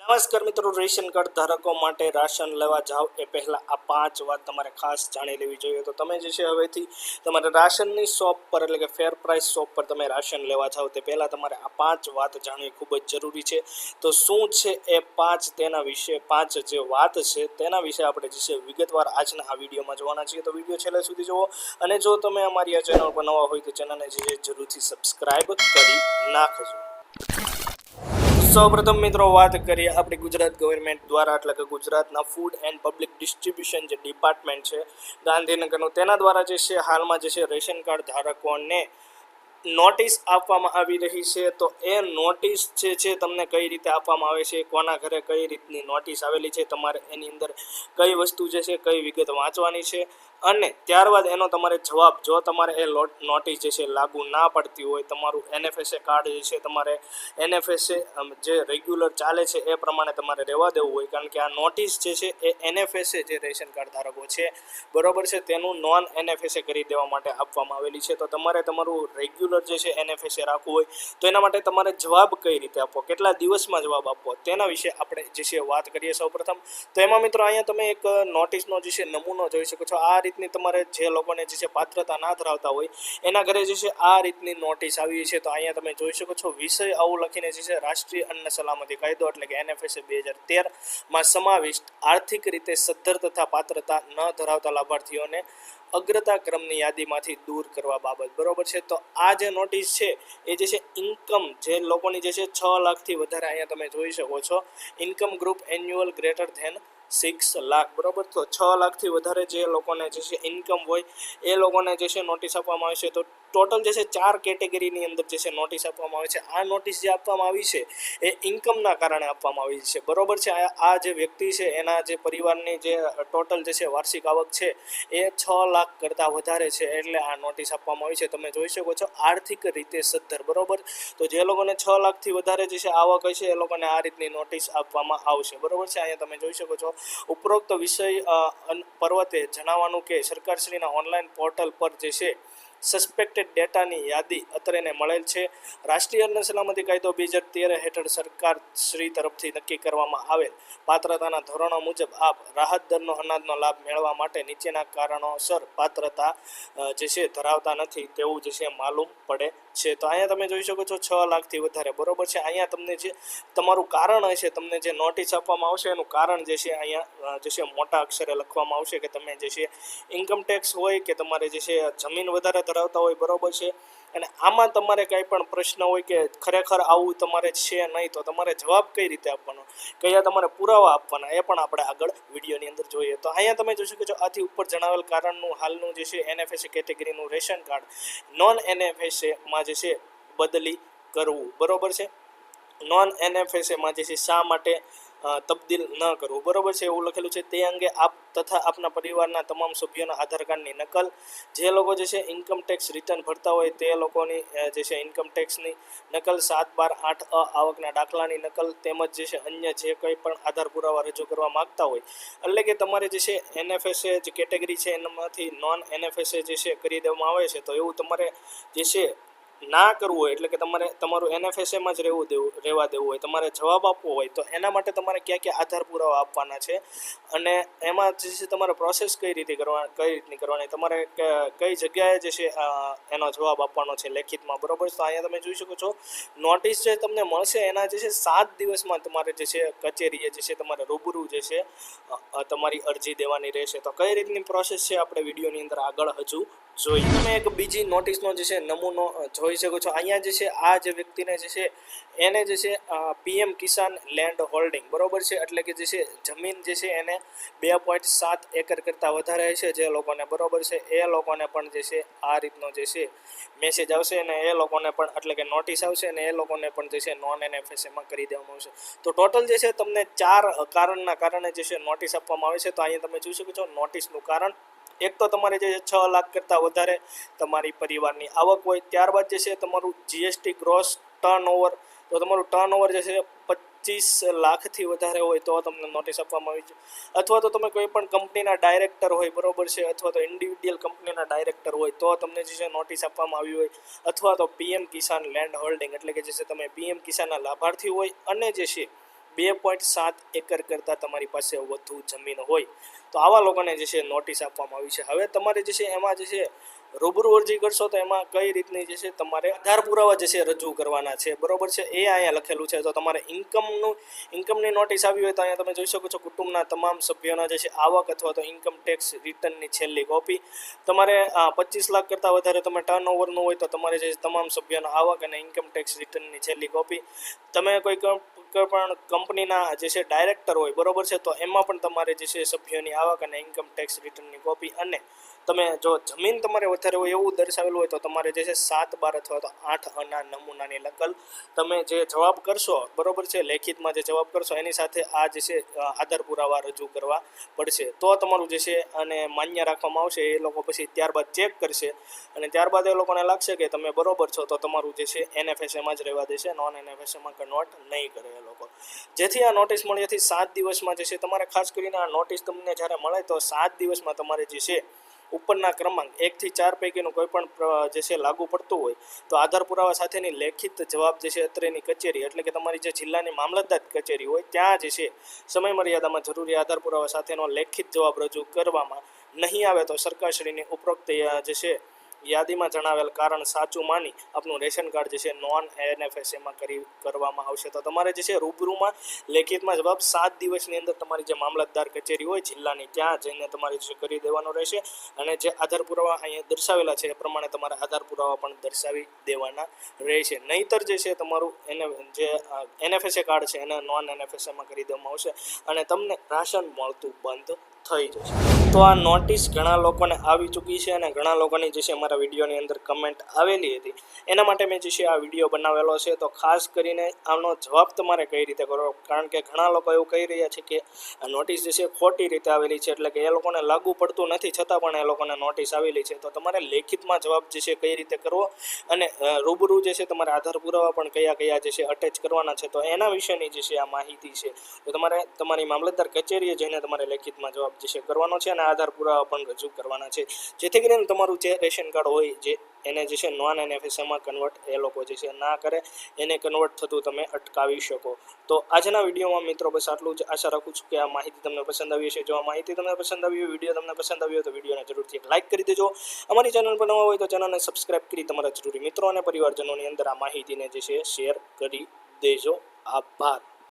નમસ્કાર મિત્રો, ration card ધારકો માટે રાશન લેવા જાઓ એ પહેલાં આ 5 વાત તમારે ખાસ જાણી લેવી જોઈએ. તો તમે જે છે હવેથી તમારે રાશનની શોપ પર એટલે કે ફેર પ્રાઇસ શોપ પર તમે રાશન લેવા જાઓ તે પહેલાં તમારે આ 5 વાત જાણવી ખૂબ જ જરૂરી છે. તો શું છે એ 5 તેના વિશે 5 જે વાત છે તેના વિશે આપણે જે છે વિગતવાર આજના આ વિડીયોમાં જોવાના છીએ. તો વિડીયો છેલ્લે સુધી જુઓ અને જો તમે અમારી આ ચેનલ પર નવા હોય તો ચેનલને જે છે જરૂરથી સબસ્ક્રાઈબ કરી નાખજો. સૌપ્રથમ મિત્રો વાત કરીએ આપણી ગુજરાત ગવર્મેન્ટ દ્વારા એટલે કે ગુજરાતના ફૂડ એન્ડ પબ્લિક ડિસ્ટ્રીબ્યુશન જે ડિપાર્ટમેન્ટ છે ગાંધીનગરનું, તેના દ્વારા જે છે હાલમાં જે છે રેશન કાર્ડ ધારકોને નોટિસ આપવામાં આવી રહી છે. તો એ નોટિસ જે છે તમને કઈ રીતે આપવામાં આવે છે, કોના ઘરે કઈ રીતની નોટિસ આવેલી છે, તમારે એની અંદર કઈ વસ્તુ જે છે કઈ વિગત વાંચવાની છે અને ત્યારબાદ એનો તમારે જવાબ, જો તમારે એ નોટિસ જે છે લાગુ ના પડતી હોય, તમારું એનએફએસએ કાર્ડ જે છે તમારે એનએફએસએ જે રેગ્યુલર ચાલે છે એ પ્રમાણે તમારે રહેવા દેવું હોય, કારણ કે આ નોટિસ જે છે એ એનએફએસએ જે રેશન કાર્ડ ધારકો છે બરોબર છે તેનું નોન એનએફએસએ કરી દેવા માટે આપવામાં આવેલી છે. તો તમારે તમારું રેગ્યુલર જે છે એનએફએસએ રાખવું હોય તો એના માટે તમારે જવાબ કઈ રીતે આપવો, કેટલા દિવસમાં જવાબ આપવો, તેના વિશે આપણે જે છે વાત કરીએ. સૌપ્રથમ તો એમાં મિત્રો અહીંયા તમે એક નોટિસનો જે છે નમૂનો જોઈ શકો છો. આ રીતની તમારે જે લોકોને જે છે પાત્રતા ના ધરાવતા હોય એના ઘરે જે છે આ રીતની નોટિસ આવી છે. તો અહીંયા તમે જોઈ શકો છો વિષય આવું લખીને જે છે રાષ્ટ્રીય અન્ન સલામતી કાયદો એટલે કે એનએફએસએ 2013માં સમાવિષ્ટ આર્થિક રીતે સદ્ધર તથા પાત્રતા ન ધરાવતા લાભાર્થીઓને અગ્રતા ક્રમની યાદીમાંથી દૂર કરવા બાબત બરોબર છે. તો આ જે નોટિસ છે એ જે છે ઇન્કમ જે લોકોની જે છે 6 લાખથી વધારે, અહીંયા તમે જોઈ શકો છો income group annual greater than 6 lakh બરોબર. તો 6 લાખથી વધારે જે લોકોને જે છે ઇન્કમ હોય એ લોકોને જે છે નોટિસ આપવામાં આવે છે. તો ટોટલ જે છે 4 કેટેગરીની અંદર જે છે નોટિસ આપવામાં આવે છે. આ નોટિસ જે આપવામાં આવી છે એ ઇન્કમના કારણે આપવામાં આવી છે બરોબર છે. આ જે વ્યક્તિ છે એના જે પરિવારની જે ટોટલ જે છે વાર્ષિક આવક છે એ 6 લાખ કરતાં વધારે છે એટલે આ નોટિસ આપવામાં આવી છે. તમે જોઈ શકો છો આર્થિક રીતે સદ્ધર બરોબર. તો જે લોકોને 6 લાખથી વધારે જે છે આવક હશે એ લોકોને આ રીતની નોટિસ આપવામાં આવશે બરોબર છે. અહીંયા તમે જોઈ શકો છો ઉપરોક્ત વિષય પર્વતે જણાવવાનું કે સરકારશ્રીના ઓનલાઈન પોર્ટલ પર જે છે સસ્પેક્ટેડ ડેટાની યાદી અત્રેને મળેલ છે. રાષ્ટ્રીય અન્ન સલામતી કાયદો 2013 હેઠળ સરકાર શ્રી તરફથી નક્કી કરવામાં આવેલ પાત્રતાના ધોરણો મુજબ આપ રાહત દરનો અનાજનો લાભ મેળવવા માટે નીચેના કારણોસર પાત્રતા જે છે ધરાવતા નથી તેવું જે છે માલુમ પડે છે. તો અહીંયા તમે જોઈ શકો છો 6 લાખથી વધારે બરોબર છે. અહીંયા તમને જે તમારું કારણ હશે, તમને જે નોટિસ આપવામાં આવશે એનું કારણ જે છે અહીંયા જે છે મોટા અક્ષરે લખવામાં આવશે કે તમે જે છે ઇન્કમ ટેક્સ હોય કે તમારે જે છે જમીન વધારે ધરાવતા હોય બરોબર છે. અને આમાં તમારે કંઈ પણ પ્રશ્ન હોય કે ખરેખર આવું તમારે છે નહીં તો તમારે જવાબ કઈ રીતે આપવાનો, કયા તમારે પુરાવા આપવાના એ પણ આપણે આગળ વિડીયોની અંદર જોઈએ. તો અહીંયા તમે જોઈ શકો છો આથી ઉપર જણાવેલ કારણનું હાલનું જે છે એનએફએસએ કેટેગરીનું રેશન કાર્ડ નોન એનએફએસએમાં જે છે બદલી કરવું બરોબર છે. નોન એનએફએસએમાં જે છે શા માટે તબદીલ ન કરવું બરોબર છે એવું લખેલું છે. તે અંગે આપ તથા આપના પરિવારના તમામ સભ્યોના આધાર કાર્ડની નકલ, જે લોકો જે છે ઇન્કમ ટેક્સ રિટર્ન ભરતા હોય તે લોકોની જે છે ઇન્કમ ટેક્સની નકલ, 7/12/8 આવકના દાખલાની નકલ તેમજ જે છે અન્ય જે કંઈ પણ આધાર પુરાવા રજૂ કરવા માગતા હોય એટલે કે તમારે જે છે એનએફએસએ જે કેટેગરી છે એનામાંથી નોન એનએફએસએ જે છે કરી દેવામાં આવે છે. તો એવું તમારે જે છે ના કરવું હોય એટલે કે તમારે તમારું એનએફએસએમાં જ રહેવા દેવું હોય, તમારે જવાબ આપવો હોય તો એના માટે તમારે કયા કયા આધાર પુરાવા આપવાના છે અને એમાં જે છે તમારે પ્રોસેસ કઈ રીતની કરવાની, તમારે કઈ જગ્યાએ જે છે એનો જવાબ આપવાનો છે લેખિતમાં બરોબર. તો અહીંયા તમે જોઈ શકો છો નોટિસ જે તમને મળશે એના જે છે 7 દિવસમાં તમારે જે છે કચેરીએ જે છે તમારે રૂબરૂ જે છે તમારી અરજી દેવાની રહેશે. તો કઈ રીતની પ્રોસેસ છે આપણે વિડીયોની અંદર આગળ હજુ જોઈએ. તમે એક બીજી નોટિસનો જે છે નમૂનો જોઈ શકો છો. અહીંયા જે છે આ જે વ્યક્તિને જે છે એને જે છે પીએમ કિસાન લેન્ડ હોલ્ડિંગ બરોબર છે એટલે કે જે છે જમીન જે છે એને 2.7 એકર કરતાં વધારે છે જે લોકોને બરોબર છે એ લોકોને પણ જે છે આ રીતનો જે છે મેસેજ આવશે અને એ લોકોને પણ એટલે કે નોટિસ આવશે અને એ લોકોને પણ જે છે નોન એનએફએસએમાં કરી દેવામાં આવશે. તો ટોટલ જે છે તમને 4 કારણના કારણે જે છે નોટિસ આપવામાં આવે છે. તો અહીંયા તમે જોઈ શકો છો નોટિસનું કારણ એક તો તમારે જે 6 લાખ કરતાં વધારે તમારી પરિવારની આવક હોય, ત્યારબાદ જે છે તમારું જીએસટી ગ્રોસ ટર્નઓવર, તો તમારું ટર્નઓવર જે છે 25 લાખથી વધારે હોય તો તમને નોટિસ આપવામાં આવી છે, અથવા તો તમે કોઈ પણ કંપનીના ડાયરેક્ટર હોય બરોબર છે, અથવા તો ઇન્ડિવિડ્યુઅલ કંપનીના ડાયરેક્ટર હોય તો તમને જે છે નોટિસ આપવામાં આવી હોય, અથવા તો પીએમ કિસાન લેન્ડ હોલ્ડિંગ એટલે કે જે છે તમે પીએમ કિસાનના લાભાર્થી હોય અને જે છે 2.7 એકર કરતાં તમારી પાસે વધુ જમીન હોય તો આવા લોકોને જે છે નોટિસ આપવામાં આવી છે. હવે તમારે જે છે એમાં જે છે રૂબરૂ અરજી કરશો તો એમાં કઈ રીતની જે છે તમારે આધાર પુરાવા જે છે રજૂ કરવાના છે, બરોબર છે, એ અહીંયા લખેલું છે. તો તમારે ઇન્કમની નોટિસ આવી હોય તો અહીંયા તમે જોઈ શકો છો કુટુંબના તમામ સભ્યોના જે છે આવક અથવા તો ઇન્કમ ટેક્સ રિટર્નની છેલ્લી કોપી. તમારે 25 લાખ કરતાં વધારે તમે ટર્નઓવરનું હોય તો તમારે જે તમામ સભ્યોના આવક અને ઇન્કમ ટેક્સ રિટર્નની છેલ્લી કોપી. તમે કોઈ પણ કંપનીના જે છે ડાયરેક્ટર હોય, બરોબર છે, તો એમાં પણ તમારે જે છે સભ્યોની આવક અને ઇન્કમ ટેક્સ રિટર્નની કોપી. અને તમે જો જમીન તમારે વધારે હોય એવું દર્શાવેલું હોય તો તમારે જે છે 7/12 અથવા તો 8 આના નમૂનાની નકલ તમે જે જવાબ કરશો, બરોબર છે, લેખિતમાં જે જવાબ કરશો એની સાથે આ જે છે આધાર પુરાવા રજૂ કરવા પડશે. તો તમારું જે છે અને માન્ય રાખવામાં આવશે. એ લોકો પછી ત્યારબાદ ચેક કરશે અને ત્યારબાદ એ લોકોને લાગશે કે તમે બરોબર છો તો તમારું જે છે NFSAમાં જ રહેવા દેશે, નોન NFSAમાં કન્વર્ટ નહીં કરે એ લોકો. જેથી આ નોટિસ મળ્યાથી 7 દિવસમાં જે છે તમારે ખાસ કરીને આ નોટિસ તમને જ્યારે મળે તો 7 દિવસમાં તમારે જે છે ઉપરના ક્રમાંક 1 થી 4 પૈકીનું કોઈ પણ જે છે લાગુ પડતું હોય તો આધાર પુરાવા સાથેની લેખિત જવાબ જે છે અત્રેની કચેરી એટલે કે તમારી જે જિલ્લાની મામલતદાર કચેરી હોય ત્યાં જે છે સમય મર્યાદામાં જરૂરી આધાર પુરાવા સાથેનો લેખિત જવાબ રજૂ કરવામાં નહીં આવે તો સરકારશ્રીની ઉપરોક્ત જે છે યાદીમાં જણાવેલ કારણ સાચું માની આપનું રેશન કાર્ડ જે છે નોન NFSAમાં કરવામાં આવશે. તો તમારે જે છે રૂબરૂમાં લેખિતમાં જવાબ 7 દિવસની અંદર તમારી જે મામલતદાર કચેરી હોય જિલ્લાની ત્યાં જઈને તમારે જે કરી દેવાનો રહેશે. અને જે આધાર પુરાવા અહીંયા દર્શાવેલા છે એ પ્રમાણે તમારે આધાર પુરાવા પણ દર્શાવી દેવાના રહેશે. નહીંતર જે છે તમારું જે NFSA કાર્ડ છે એને નોન NFSAમાં કરી દેવામાં આવશે અને તમને રાશન મળતું બંધ થઈ જશે. તો આ નોટિસ ઘણા લોકોને આવી ચૂકી છે અને ઘણા લોકોની જે છે મારા વિડીયોની અંદર કમેન્ટ આવેલી હતી. એના માટે મેં જે છે આ વિડીયો બનાવેલો છે. તો ખાસ કરીને આનો જવાબ તમારે કઈ રીતે કરવો, કારણ કે ઘણા લોકો એવું કહી રહ્યા છે કે આ નોટિસ જે છે ખોટી રીતે આવેલી છે, એટલે કે એ લોકોને લાગુ પડતું નથી છતાં પણ એ લોકોને નોટિસ આવેલી છે. તો તમારે લેખિતમાં જવાબ જે છે કઈ રીતે કરવો અને રૂબરૂ જે છે તમારે આધાર પુરાવા પણ કયા કયા જે છે અટેચ કરવાના છે તો એના વિશેની જે છે આ માહિતી છે. તો તમારે તમારી મામલતદાર કચેરીએ જઈને તમારે લેખિતમાં જવાબ જે છે કરવાનો છે અને આધાર પુરાવા પણ રજૂ કરવાના છે. જેથી કરીને તમારું જે રેશન કાર્ડ હોય જે એને જે છે નોન NFSAમાં કન્વર્ટ એ લોકો જે છે ના કરે, એને કન્વર્ટ થતું તમે અટકાવી શકો. તો આજના વિડીયોમાં મિત્રો બસ આટલું જ. આશા રાખું છું કે આ માહિતી તમને પસંદ આવી હશે. જો આ માહિતી તમને પસંદ આવી હોય, વિડીયો તમને પસંદ આવ્યો હોય તો વિડીયોને જરૂરથી એક લાઇક કરી દેજો. અમારી ચેનલ પર નવા હોય તો ચેનલને સબસ્ક્રાઇબ કરી તમારા જરૂરી મિત્રો અને પરિવારજનોની અંદર આ માહિતીને જે છે શેર કરી દેજો. આભાર.